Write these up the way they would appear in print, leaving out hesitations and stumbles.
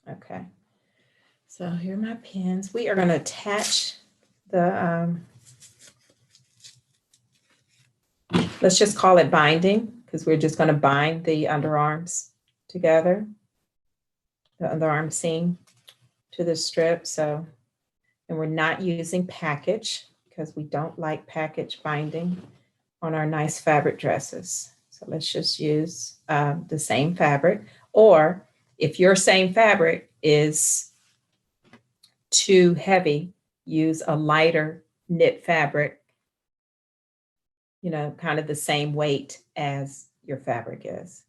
Okay. So here are my pins. We are going to attach the, let's just call it binding, because we're just going to bind the underarms together, the underarm seam to the strip. So, and we're not using package because we don't like package binding on our nice fabric dresses. So let's just use the same fabric, or if your same fabric is too heavy, use a lighter knit fabric, you know, kind of the same weight as your fabric is.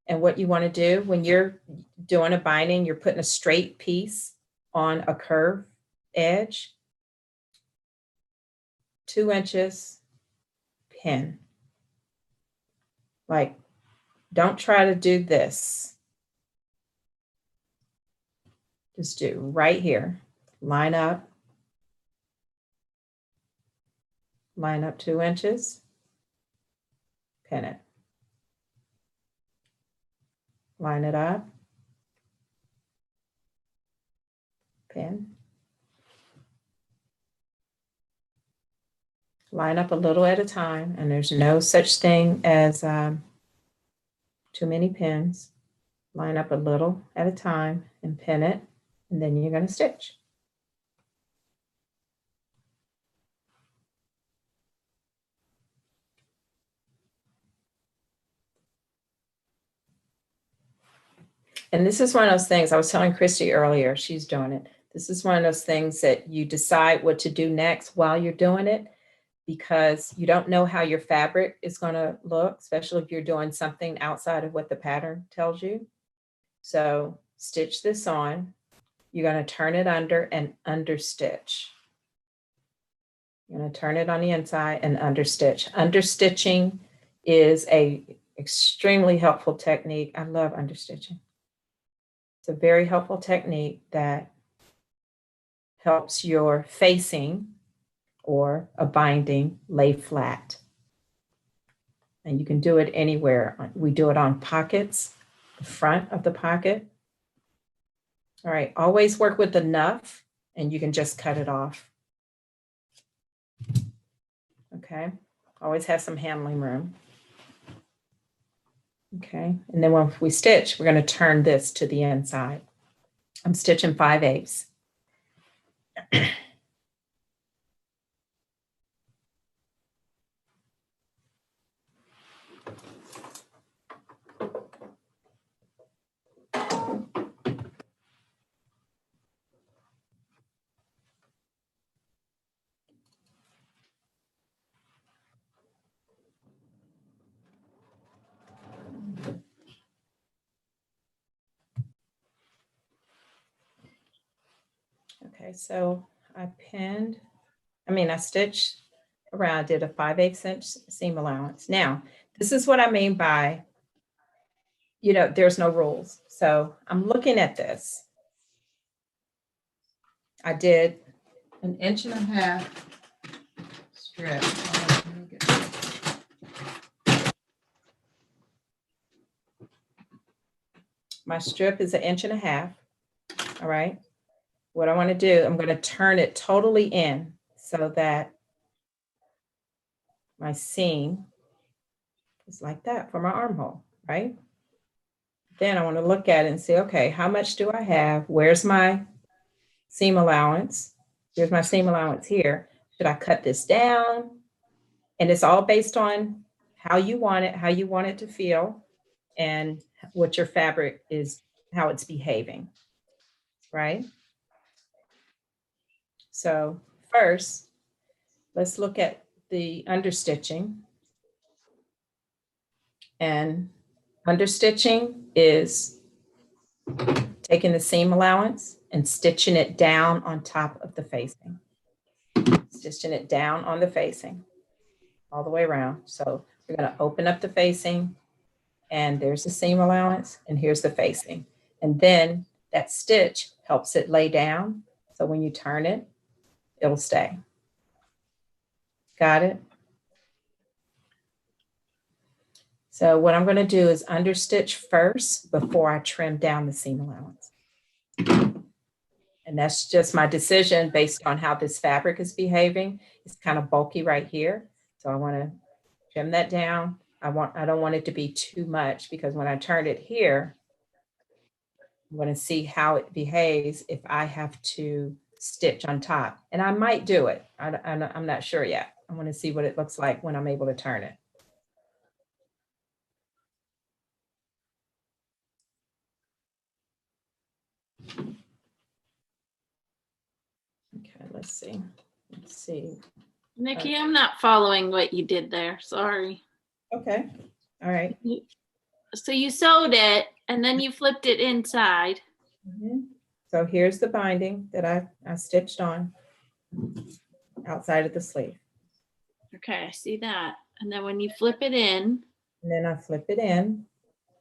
And what you want to do when you're doing a binding, you're putting a straight piece on a curved edge, 2 inches, pin. Like, don't try to do this. Just do right here. Line up 2 inches, pin it. Line it up, pin. Line up a little at a time, and there's no such thing as too many pins. Line up a little at a time and pin it, and then you're going to stitch. And this is one of those things I was telling Christy earlier, she's doing it. This is one of those things that you decide what to do next while you're doing it, because you don't know how your fabric is going to look, especially if you're doing something outside of what the pattern tells you. So stitch this on. You're going to turn it under and understitch. You're going to turn it on the inside and understitch. Understitching is a extremely helpful technique. I love understitching. It's a very helpful technique that helps your facing or a binding lay flat. And you can do it anywhere. We do it on pockets, the front of the pocket. All right, always work with enough, and you can just cut it off. Okay, always have some handling room. Okay, and then when we stitch, we're going to turn this to the inside. I'm stitching 5/8. Okay, so I stitched around, did a 5/8 inch seam allowance. Now, this is what I mean by, you know, there's no rules. So I'm looking at this. I did 1.5 inch strip. My strip is 1.5 inches. All right. What I want to do, I'm going to turn it totally in so that my seam is like that for my armhole, right? Then I want to look at it and say, okay, how much do I have? Where's my seam allowance? Here's my seam allowance here. Should I cut this down? And it's all based on how you want it to feel, and what your fabric is, how it's behaving, right? So first, let's look at the understitching. And understitching is taking the seam allowance and stitching it down on top of the facing. Stitching it down on the facing all the way around. So we're going to open up the facing, and there's the seam allowance, and here's the facing. And then that stitch helps it lay down. So when you turn it, it'll stay. Got it? So what I'm going to do is understitch first before I trim down the seam allowance. And that's just my decision based on how this fabric is behaving. It's kind of bulky right here. So I want to trim that down. I don't want it to be too much because when I turn it here, I'm going to see how it behaves if I have to stitch on top. And I might do it. I'm not sure yet. I want to see what it looks like when I'm able to turn it. Okay, let's see. Let's see. Nikki, I'm not following what you did there. Sorry. Okay. All right. So you sewed it and then you flipped it inside. Mm-hmm. So here's the binding that I stitched on outside of the sleeve. Okay, I see that. And then when you flip it in. And then I flip it in.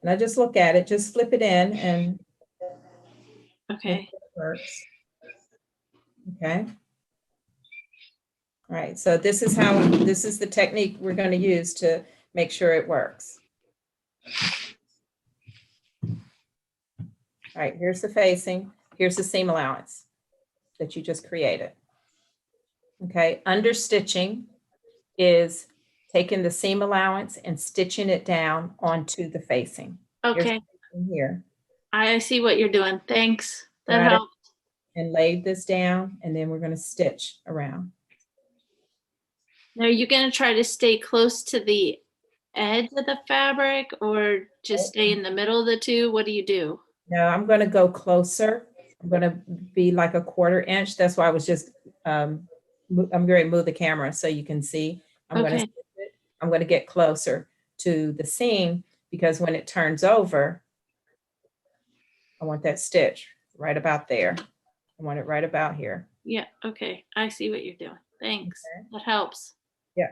And I just look at it, just flip it in and okay. it works. Okay. All right, so this is the technique we're going to use to make sure it works. All right, here's the facing. Here's the seam allowance that you just created. Okay, understitching is taking the seam allowance and stitching it down onto the facing. Okay. Here. I see what you're doing. Thanks. That helped. And lay this down, and then we're going to stitch around. Now, are you going to try to stay close to the edge of the fabric or just stay in the middle of the two? What do you do? No, I'm going to go closer. I'm going to be like a 1/4 inch. That's why I was just, I'm going to move the camera so you can see. I'm going to get closer to the seam because when it turns over, I want that stitch right about there. I want it right about here. Yeah, okay. I see what you're doing. Thanks. Okay. That helps. Yeah.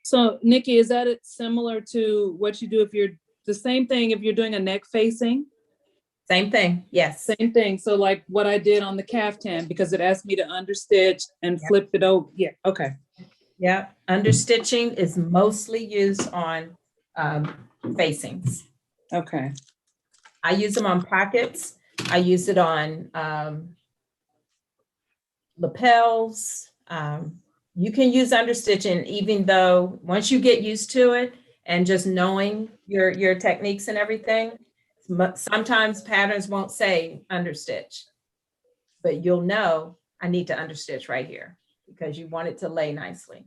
So Nikki, is that similar to what you do if you're the same thing if you're doing a neck facing? Same thing, yes. Same thing. So like what I did on the caftan, because it asked me to understitch and flip it over. Yeah, okay. Yeah, understitching is mostly used on facings. Okay. I use them on pockets. I use it on lapels. You can use understitching even though once you get used to it and just knowing your techniques and everything, sometimes patterns won't say understitch, but you'll know I need to understitch right here because you want it to lay nicely.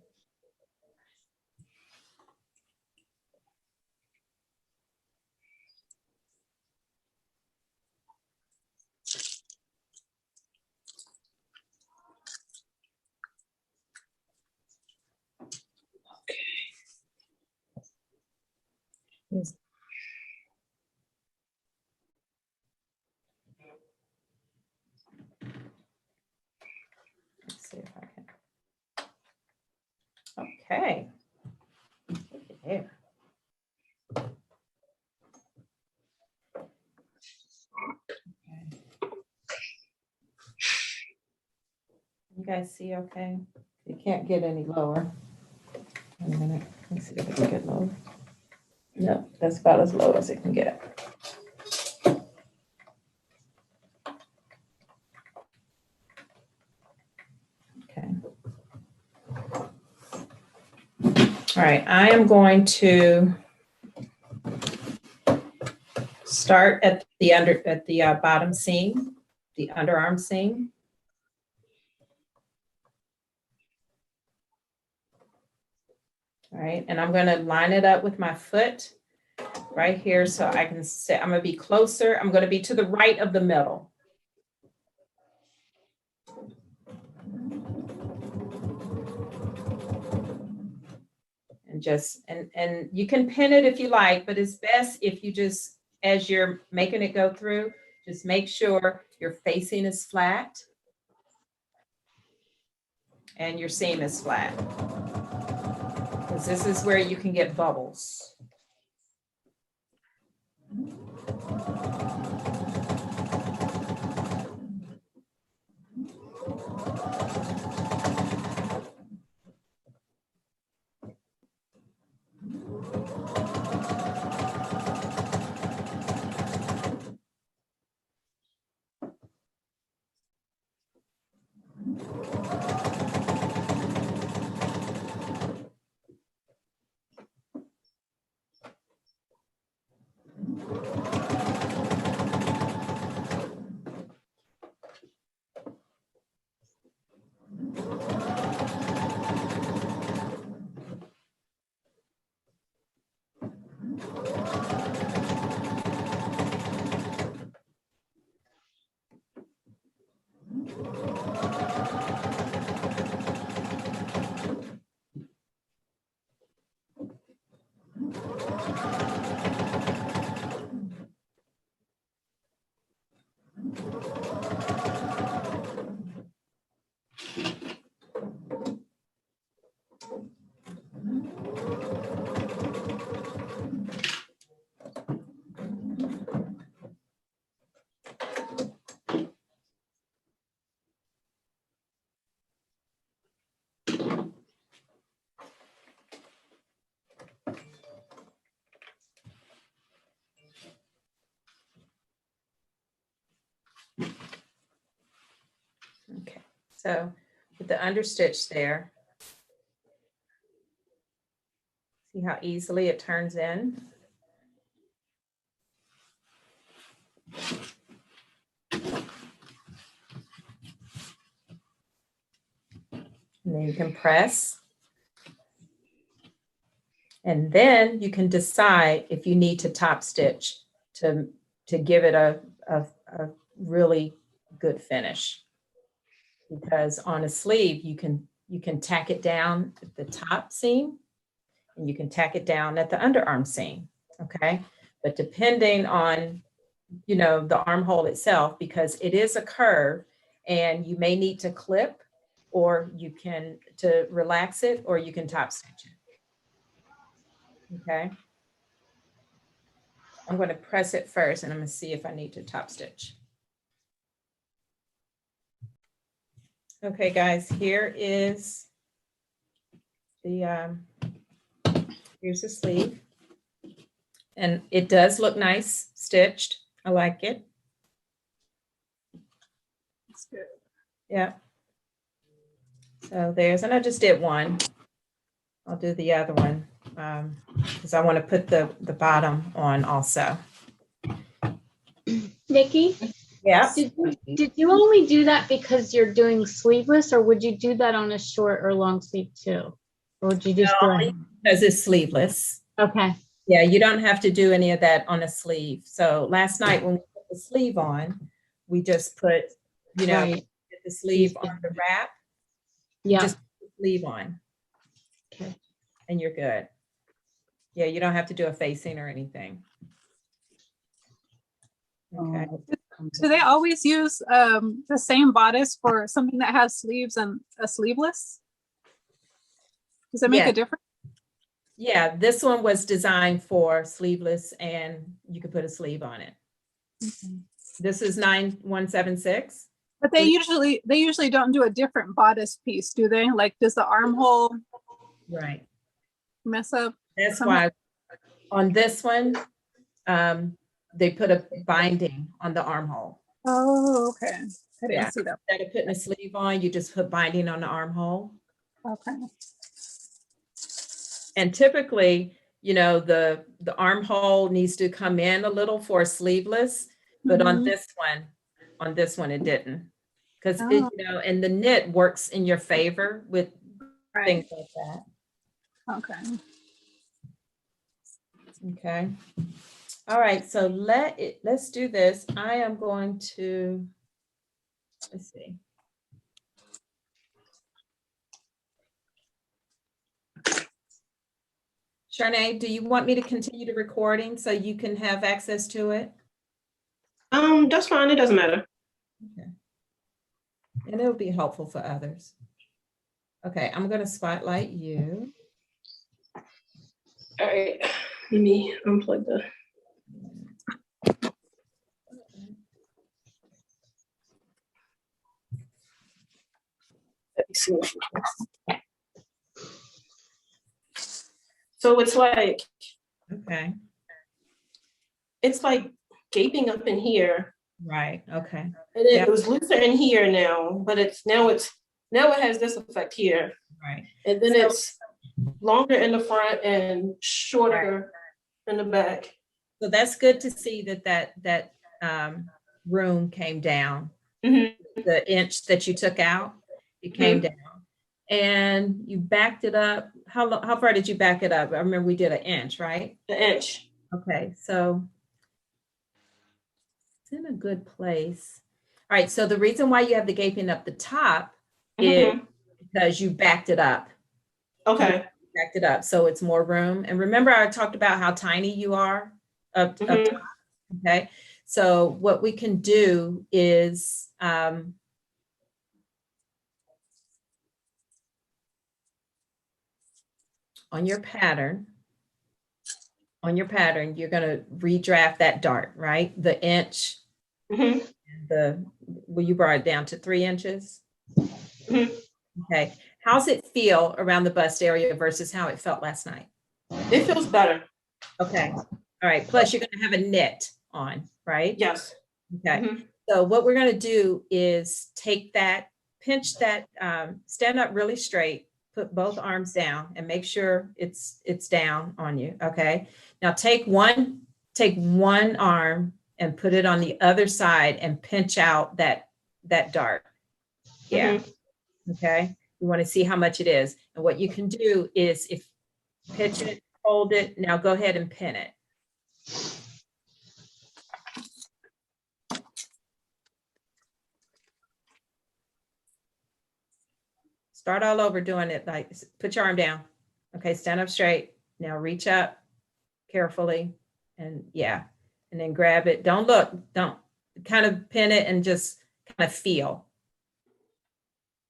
Yes. Let's see if I can. Okay. Look at there. You guys see okay? You can't get any lower. Wait a minute. Let's see if I can get lower. No, that's about as low as it can get. Okay. All right, I am going to start at the bottom seam, the underarm seam. All right, and I'm going to line it up with my foot right here so I can say I'm going to be closer. I'm going to be to the right of the middle. And you can pin it if you like, but it's best if you just, as you're making it go through, just make sure your facing is flat and your seam is flat. Because this is where you can get bubbles. So with the understitch there, see how easily it turns in? And then you can press. And then you can decide if you need to top stitch to give it a really good finish. Because on a sleeve, you can tack it down at the top seam and you can tack it down at the underarm seam, okay? But depending on, you know, the armhole itself, because it is a curve and you may need to clip, or you can to relax it, or you can top stitch it. Okay. I'm going to press it first and I'm going to see if I need to top stitch. Okay, guys, here is the, here's the sleeve. And it does look nice stitched. I like it. That's good. Yeah. So there's, and I just did one. I'll do the other one because I want to put the bottom on also. Nikki, Yeah. did you only do that because you're doing sleeveless, or would you do that on a short or long sleeve too? Or would you just do it? Because it's sleeveless. Okay. Yeah, you don't have to do any of that on a sleeve. So last night when we put the sleeve on, we just put, you know, Right. the sleeve on the wrap. Yeah. Just put the sleeve on. Okay. And you're good. Yeah, you don't have to do a facing or anything. Okay. Do they always use the same bodice for something that has sleeves and a sleeveless? Does it make Yeah. a difference? Yeah, this one was designed for sleeveless and you could put a sleeve on it. Okay. This is 9176. But they usually don't do a different bodice piece, do they? Like, does the armhole Right. mess up? That's why on this one, they put a binding on the armhole. Oh, okay. I didn't Yeah. see that. Instead of putting a sleeve on, you just put binding on the armhole. Okay. And typically, you know, the armhole needs to come in a little for sleeveless, but on this one, it didn't. Because Oh. you know, and the knit works in your favor with Right. things like that. Okay. Okay. All right, so let's do this. I am going to, let's see. Sharnae, do you want me to continue the recording so you can have access to it? That's fine. It doesn't matter. Okay. And it'll be helpful for others. Okay, I'm going to spotlight you. All right. Let me unplug the. Let me see. So it's like Okay, gaping up in here, right, okay. and then Yep. it was looser in here now, but now it has this effect here, Right. and then So- it's longer in the front and shorter in the back. So that's good to see that room came down. Mhm. The inch that you took out, it came down. And you backed it up. How far did you back it up? I remember we did an inch, right? An inch. Okay, so it's in a good place. All right, so the reason why you have the gaping up the top is because you backed it up. Okay. Backed it up, so it's more room. And remember I talked about how tiny you are up top, okay? So what we can do is, on your pattern, you're gonna redraft that dart, right? The inch, well, you brought it down to 3 inches. Okay, how's it feel around the bust area versus how it felt last night? It feels better. Okay, all right, plus you're gonna have a knit on, right? Yes. Okay, so what we're gonna do is take that pinch that, stand up really straight, put both arms down and make sure it's down on you, okay? Now take one arm and put it on the other side and pinch out that dart. Yeah, okay? You wanna see how much it is. And what you can do is if pitch it, hold it, now go ahead and pin it. Start all over doing it like, put your arm down. Okay, stand up straight. Now reach up carefully and yeah, and then grab it. Don't look, don't kind of pin it and just kind of feel.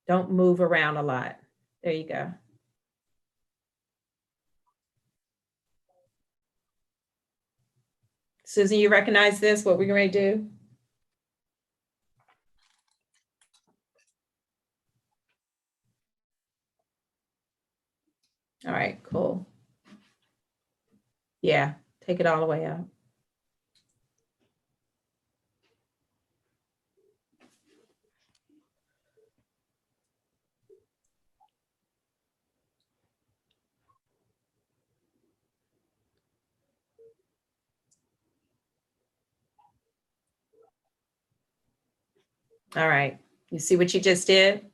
Don't move around a lot. There you go. Susan, you recognize this, what we're going to do? All right, cool. Yeah, take it all the way up. All right, you see what you just did?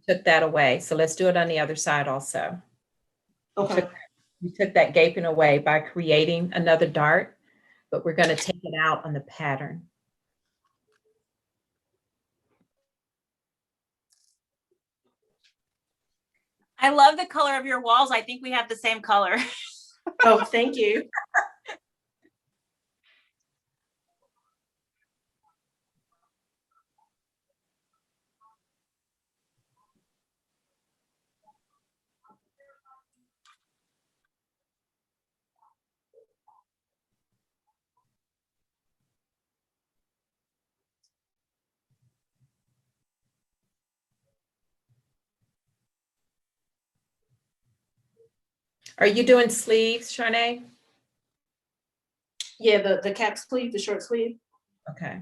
Took that away. So let's do it on the other side also. Okay. You took that gaping away by creating another dart, but we're going to take it out on the pattern. I love the color of your walls. I think we have the same color. Oh, thank you. Are you doing sleeves, Shanae? Yeah, the cap sleeve, the short sleeve. Okay.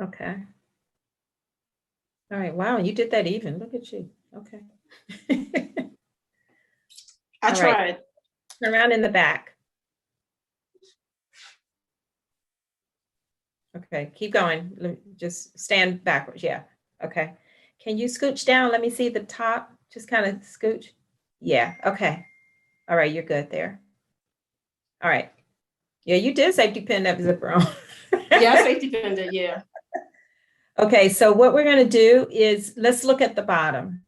Okay. All right. Wow, you did that even. Look at you. Okay. I All right. tried. Turn around in the back. Okay, keep going. Just stand backwards. Yeah. Okay. Can you scooch down? Let me see the top. Just kind of scooch. Yeah. Okay. All right. You're good there. All right. Yeah, you did safety pin that zipper on. Yeah, I safety pinned it. Yeah. Okay. So what we're going to do is let's look at the bottom.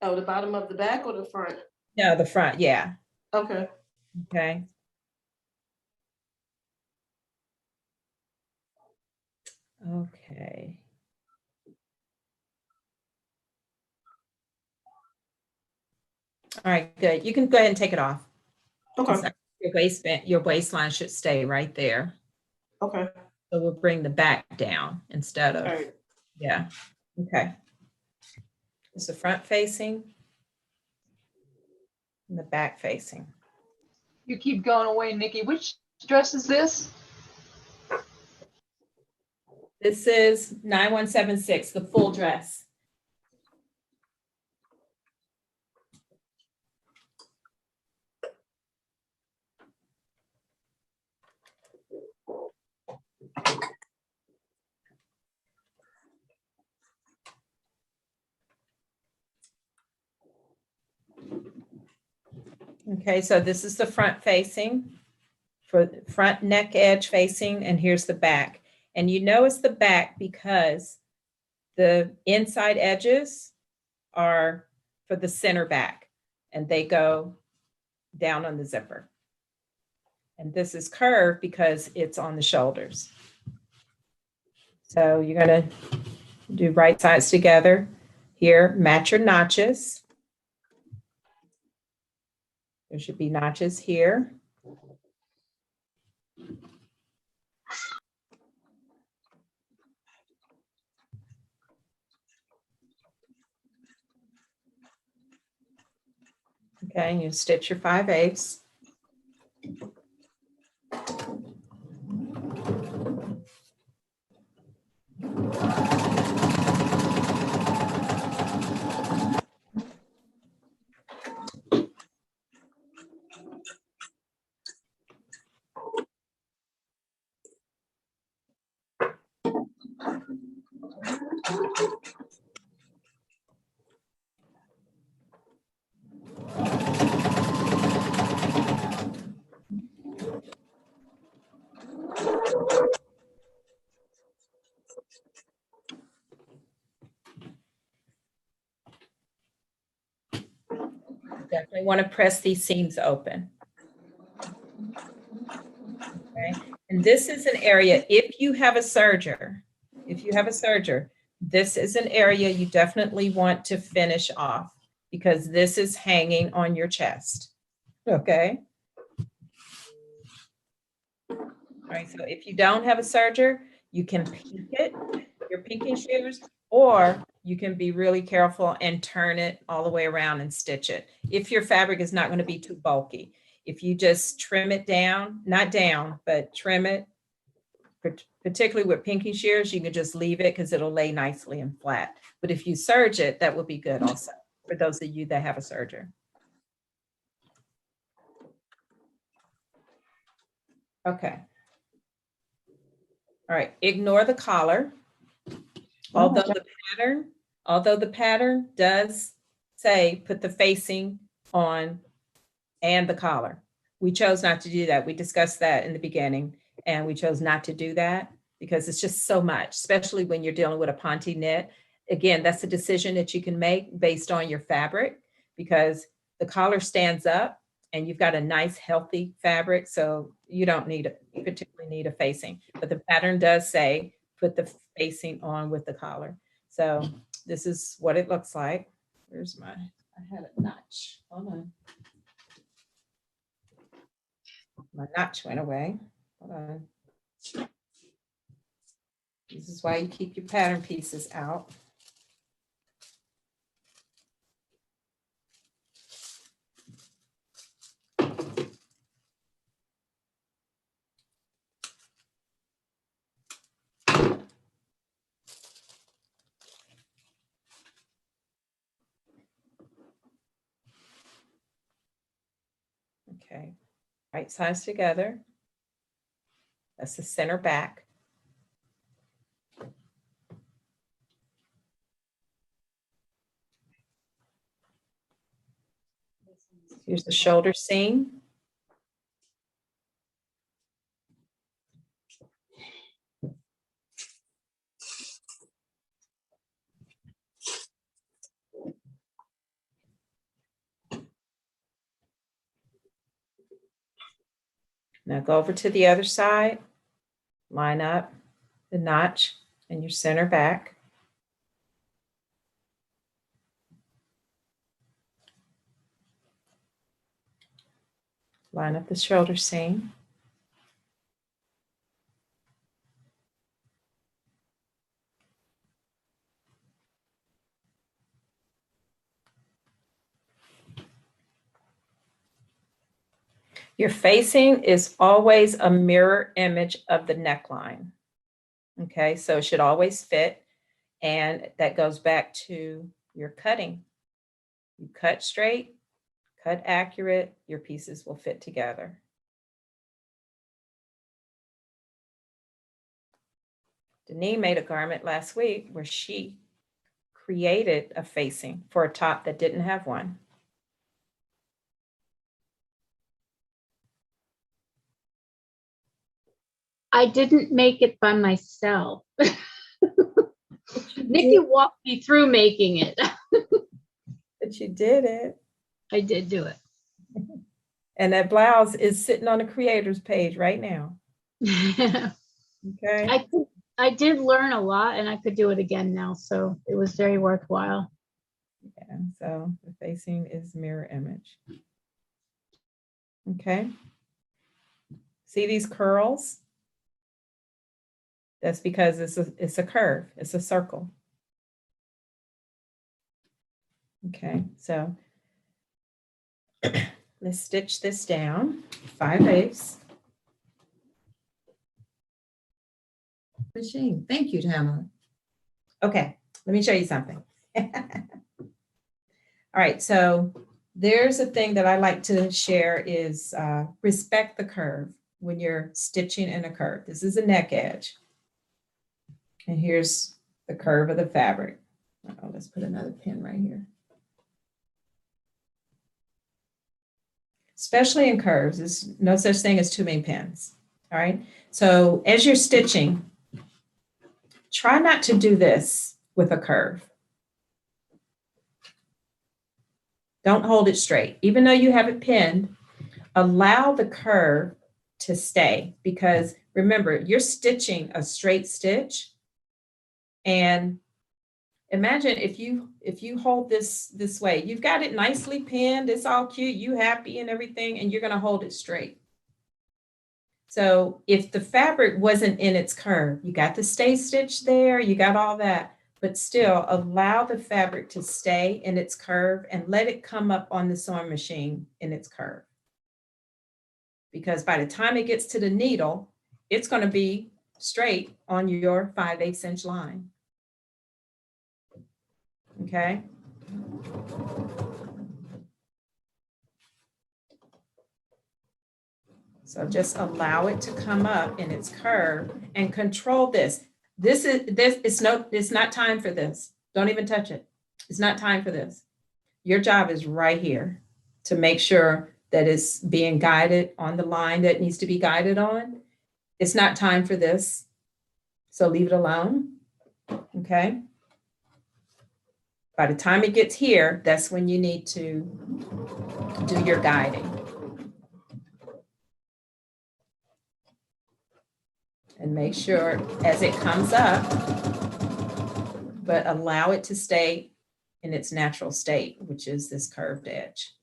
Oh, the bottom of the back or the front? No, the front. Yeah. Okay. Okay. Okay. All right, good. You can go ahead and take it off. Okay. Your waistline should stay right there. Okay. So we'll bring the back down instead of, All right. yeah. Okay. It's the front facing and the back facing. You keep going away, Nikki. Which dress is this? This is 9176, the full dress. Okay, so this is the front facing, for the front neck edge facing, and here's the back. And you know it's the back because the inside edges are for the center back, and they go down on the zipper. And this is curved because it's on the shoulders. So you're gonna do right sides together. Here, match your notches. There should be notches here. Okay, and you stitch your 5/8. Definitely want to press these seams open. Okay, and this is an area, if you have a serger, this is an area you definitely want to finish off because this is hanging on your chest. Okay. All right, so if you don't have a serger, you can pink it, your pinking shears, or you can be really careful and turn it all the way around and stitch it. If your fabric is not going to be too bulky, if you just trim it down, not down, but trim it, particularly with pinking shears, you can just leave it because it'll lay nicely and flat. But if you serge it, that would be good also for those of you that have a serger. Okay. All right, ignore the collar. Although the pattern does say put the facing on and the collar. We chose not to do that. We discussed that in the beginning, and we chose not to do that because it's just so much, especially when you're dealing with a Ponte knit. Again, that's a decision that you can make based on your fabric because the collar stands up and you've got a nice healthy fabric, so you don't particularly need a facing, but the pattern does say put the facing on with the collar. So this is what it looks like. Where's I had a notch. Hold on. My notch went away. Hold on. This is why you keep your pattern pieces out. Okay, right sides together. That's the center back. Here's the shoulder seam. Now go over to the other side, line up the notch in your center back. Line up the shoulder seam. Your facing is always a mirror image of the neckline. Okay, so it should always fit. And that goes back to your cutting. You cut straight, cut accurate, your pieces will fit together. Denise made a garment last week where she created a facing for a top that didn't have one. I didn't make it by myself. Nikki walked me through making it. But you did it. I did do it. And that blouse is sitting on the creators page right now. Okay. I did learn a lot and I could do it again now. So it was very worthwhile. Yeah, so the facing is mirror image. Okay. See these curls? That's because it's a curve, it's a circle. Okay, so Let's stitch this down, 5/8. Machine. Thank you, Tamara. Okay, let me show you something. All right, so there's a thing that I like to share is respect the curve when you're stitching in a curve. This is a neck edge. And here's the curve of the fabric. Oh, let's put another pin right here. Especially in curves, there's no such thing as too many pins. All right, so as you're stitching, try not to do this with a curve. Don't hold it straight. Even though you have it pinned, allow the curve to stay, because remember, you're stitching a straight stitch. And imagine if you hold this way, you've got it nicely pinned, it's all cute, you happy and everything, and you're going to hold it straight. So if the fabric wasn't in its curve, you got the stay stitch there, you got all that, but still allow the fabric to stay in its curve and let it come up on the sewing machine in its curve. Because by the time it gets to the needle, it's going to be straight on your 5/8 inch line. Okay. So just allow it to come up in its curve and control this. It's not time for this. Don't even touch it. It's not time for this. Your job is right here to make sure that it's being guided on the line that needs to be guided on. It's not time for this. So leave it alone. Okay. By the time it gets here, that's when you need to do your guiding. And make sure as it comes up, but allow it to stay in its natural state, which is this curved edge.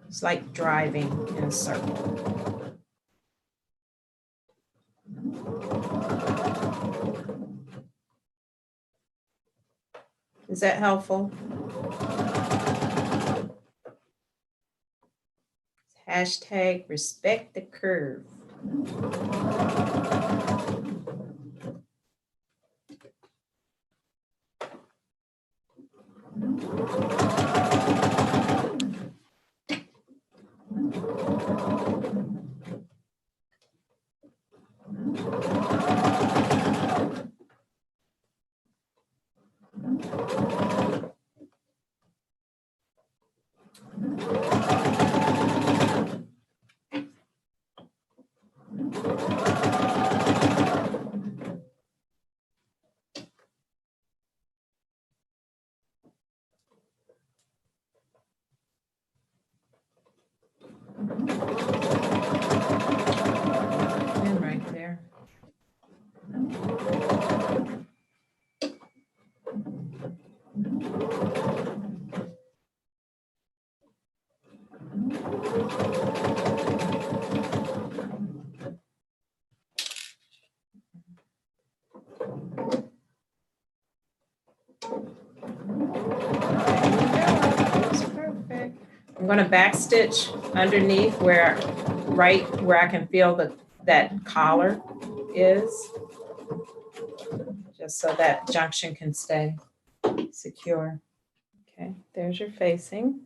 It's like driving in a circle. Is that helpful? Hashtag respect the curve. And right there. Perfect. I'm going to backstitch underneath right where I can feel that collar is, just so that junction can stay secure. Okay, there's your facing.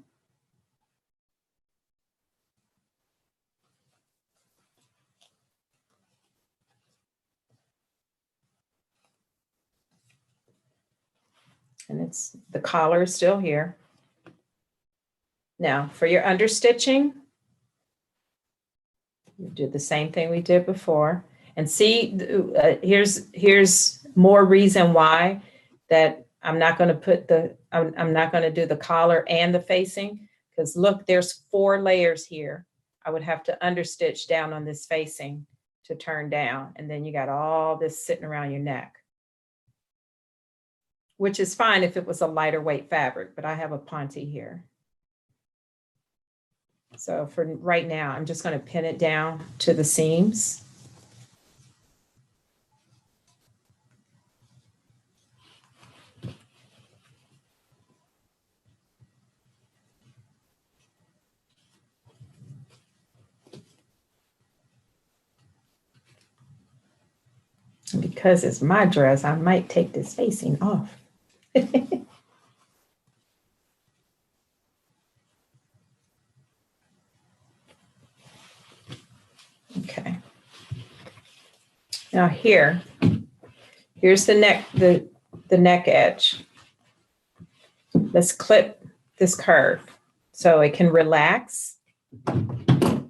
And the collar is still here. Now for your understitching, you do the same thing we did before. And see, here's more reason why that I'm not going to put I'm not going to do the collar and the facing, because look, there's 4 layers here. I would have to understitch down on this facing to turn down, and then you got all this sitting around your neck, which is fine if it was a lighter weight fabric, but I have a Ponte here. So for right now, I'm just going to pin it down to the seams. Because it's my dress, I might take this facing off. Okay. Now here's the neck, the neck edge. Let's clip this curve so it can relax. And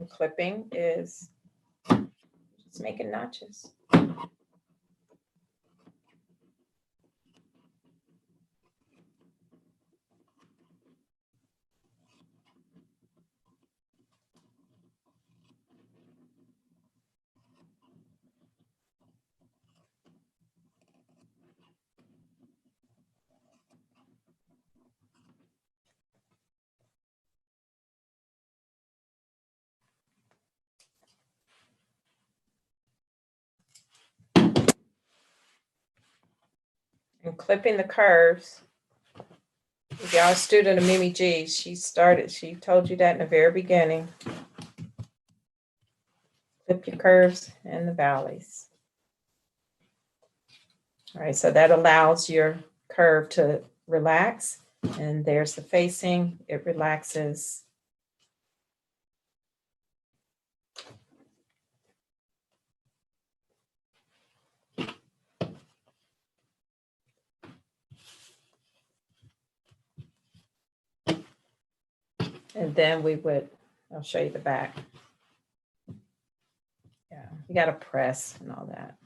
clipping is just making notches. And clipping the curves. If y'all a student of Mimi G, she told you that in the very beginning. Clip your curves and the valleys. All right, so that allows your curve to relax. And there's the facing, it relaxes. And then I'll show you the back. Yeah, you got to press and all that.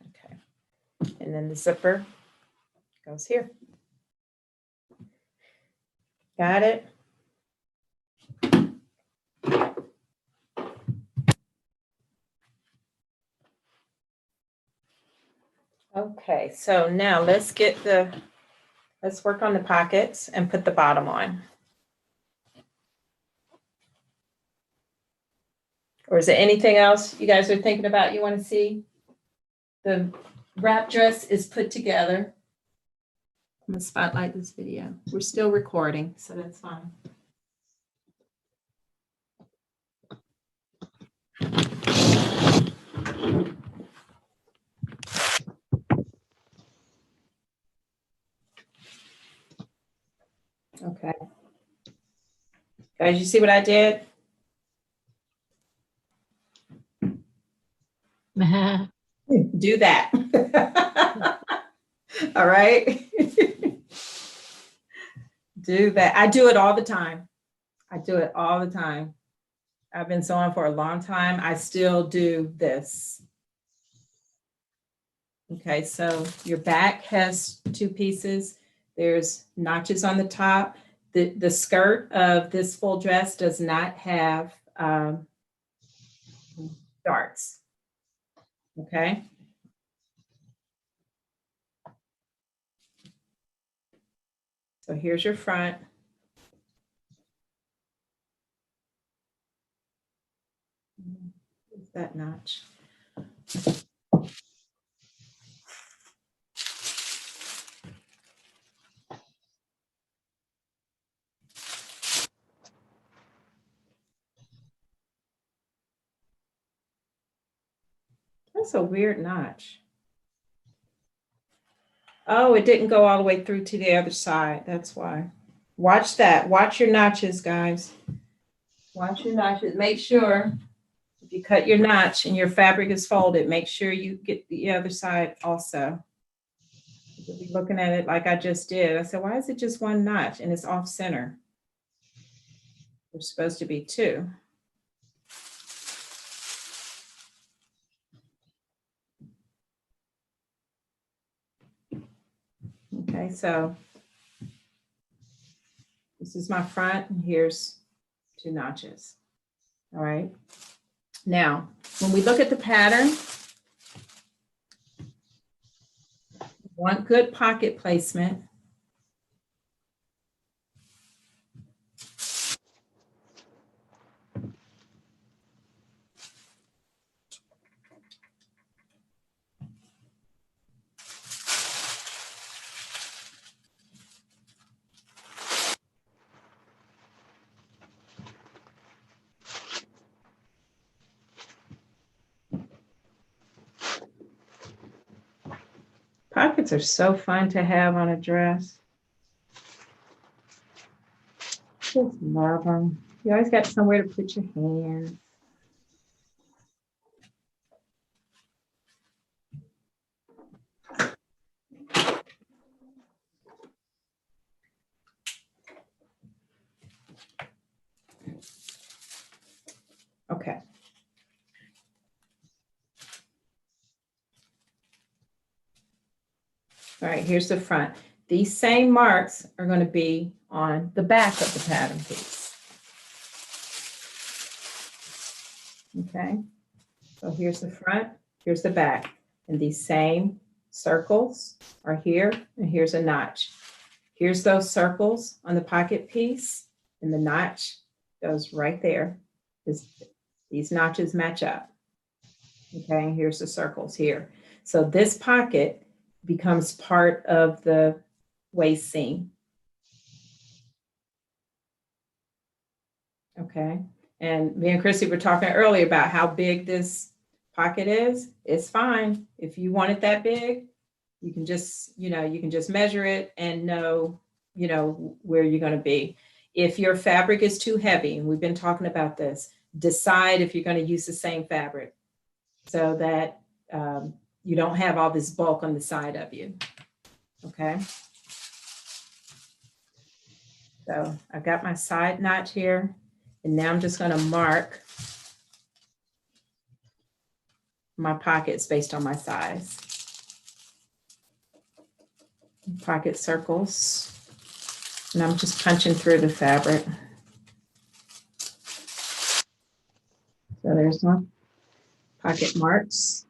Okay. And then the zipper goes here. Got it? Okay, so now let's work on the pockets and put the bottom on. Or is there anything else you guys are thinking about you want to see? The wrap dress is put together. I'm gonna spotlight this video. We're still recording, so that's fine. Okay. Guys, you see what I did? Do that. All right. Do that. I do it all the time. I've been sewing for a long time. I still do this. Okay, so your back has two pieces. There's notches on the top. The skirt of this full dress does not have darts. Okay. So here's your front. Where's that notch? That's a weird notch. Oh, it didn't go all the way through to the other side. That's why. Watch that. Watch your notches, guys. Watch your notches. Make sure if you cut your notch and your fabric is folded, make sure you get the other side also. You'll be looking at it like I just did. I said, why is it just one notch and it's off center? There's supposed to be two. Okay, so this is my front and here's two notches. All right. Now, when we look at the pattern, want good pocket placement. Pockets are so fun to have on a dress. Just love them. You always got somewhere to put your hands. Okay. All right, here's the front. These same marks are going to be on the back of the pattern piece. Okay, so here's the front, here's the back, and these same circles are here, and here's a notch. Here's those circles on the pocket piece, and the notch goes right there. These notches match up. Okay, and here's the circles here. So this pocket becomes part of the waist seam. Okay, and me and Chrissy were talking earlier about how big this pocket is. It's fine. If you want it that big, you can just, you can just measure it and know, where you're going to be. If your fabric is too heavy, and we've been talking about this, decide if you're going to use the same fabric so that you don't have all this bulk on the side of you. Okay. So I've got my side notch here, and now I'm just going to mark my pockets based on my size. Pocket circles, and I'm just punching through the fabric. So there's my pocket marks.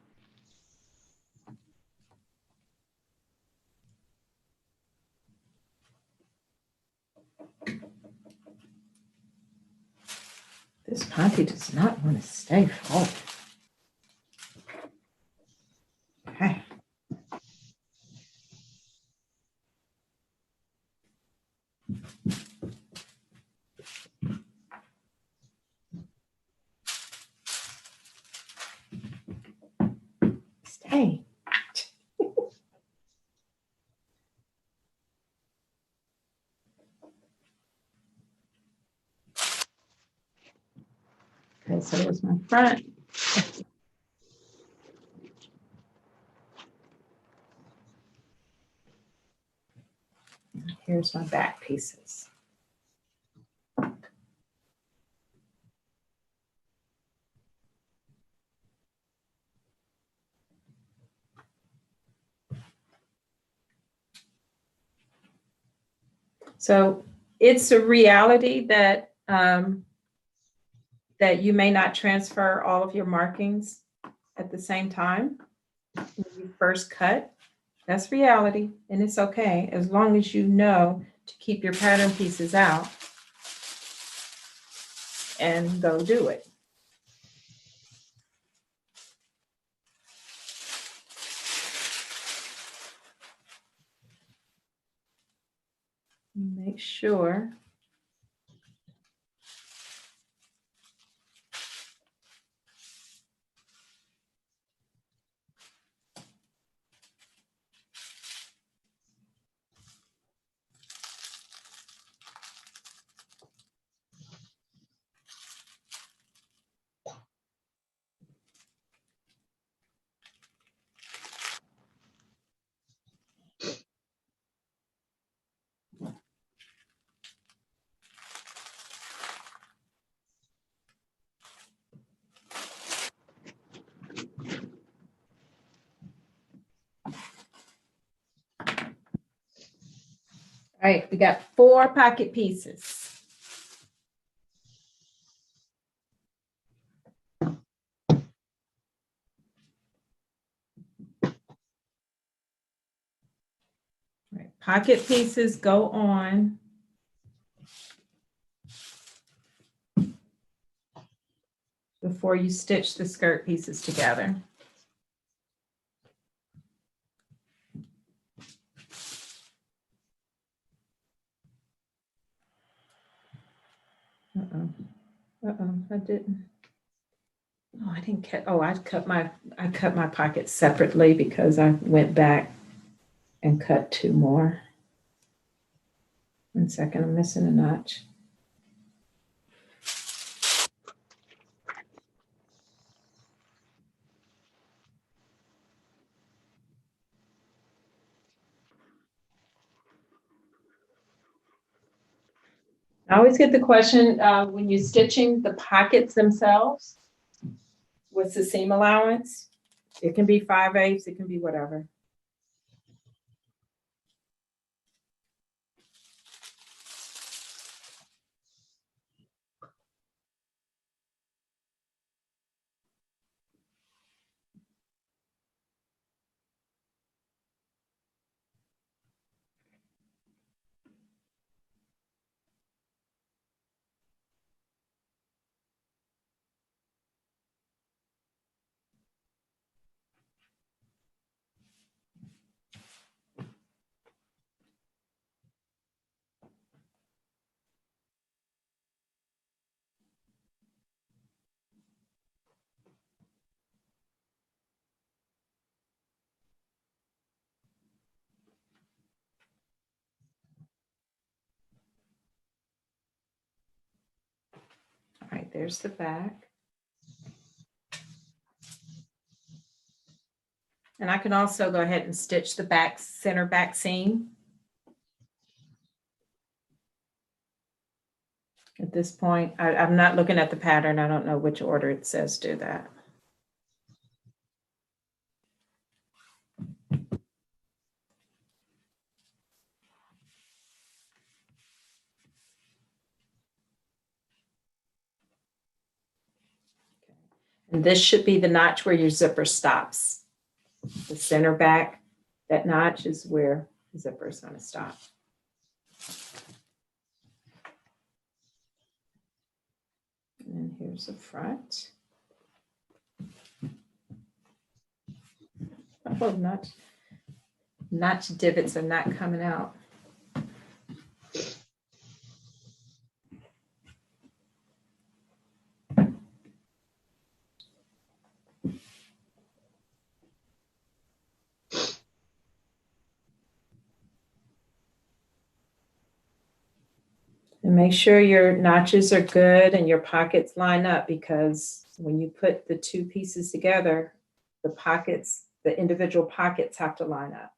This panty does not want to stay full. Okay. Stay. Okay, so there's my front. Here's my back pieces. So it's a reality that that you may not transfer all of your markings at the same time when you first cut. That's reality, and it's okay as long as you know to keep your pattern pieces out and go do it. Make sure All right, we got 4 pocket pieces. All right, pocket pieces go on before you stitch the skirt pieces together. I didn't. Oh, I didn't cut. Oh, I cut my pockets separately because I went back and cut 2 more. 1 second, I'm missing a notch. I always get the question when you're stitching the pockets themselves, what's the seam allowance? It can be 5/8, it can be whatever. All right, there's the back. And I can also go ahead and stitch the back, center back seam. At this point, I'm not looking at the pattern. I don't know which order it says do that. And this should be the notch where your zipper stops. The center back, that notch is where the zipper is going to stop. And here's the front. Oh, notch divots are not coming out. And make sure your notches are good and your pockets line up, because when you put the 2 pieces together, the pockets, the individual pockets have to line up.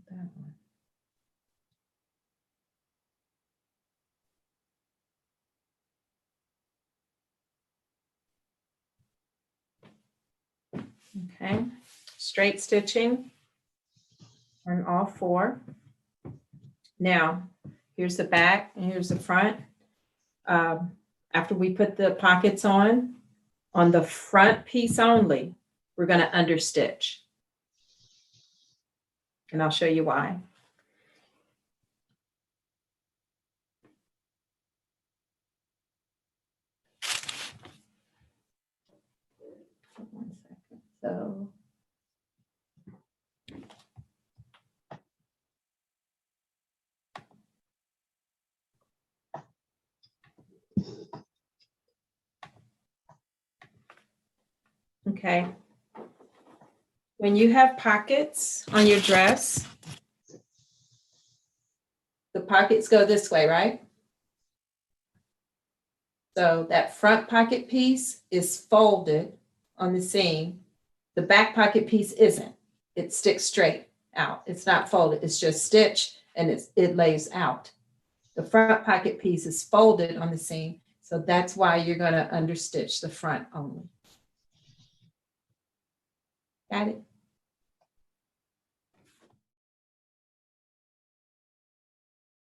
That one. Okay, straight stitching on all 4. Now, here's the back and here's the front. After we put the pockets on the front piece only, we're going to understitch. And I'll show you why. One second. So okay. When you have pockets on your dress, the pockets go this way, right? So that front pocket piece is folded on the seam. The back pocket piece isn't. It sticks straight out. It's not folded. It's just stitched and it lays out. The front pocket piece is folded on the seam. So that's why you're going to understitch the front only. Got it?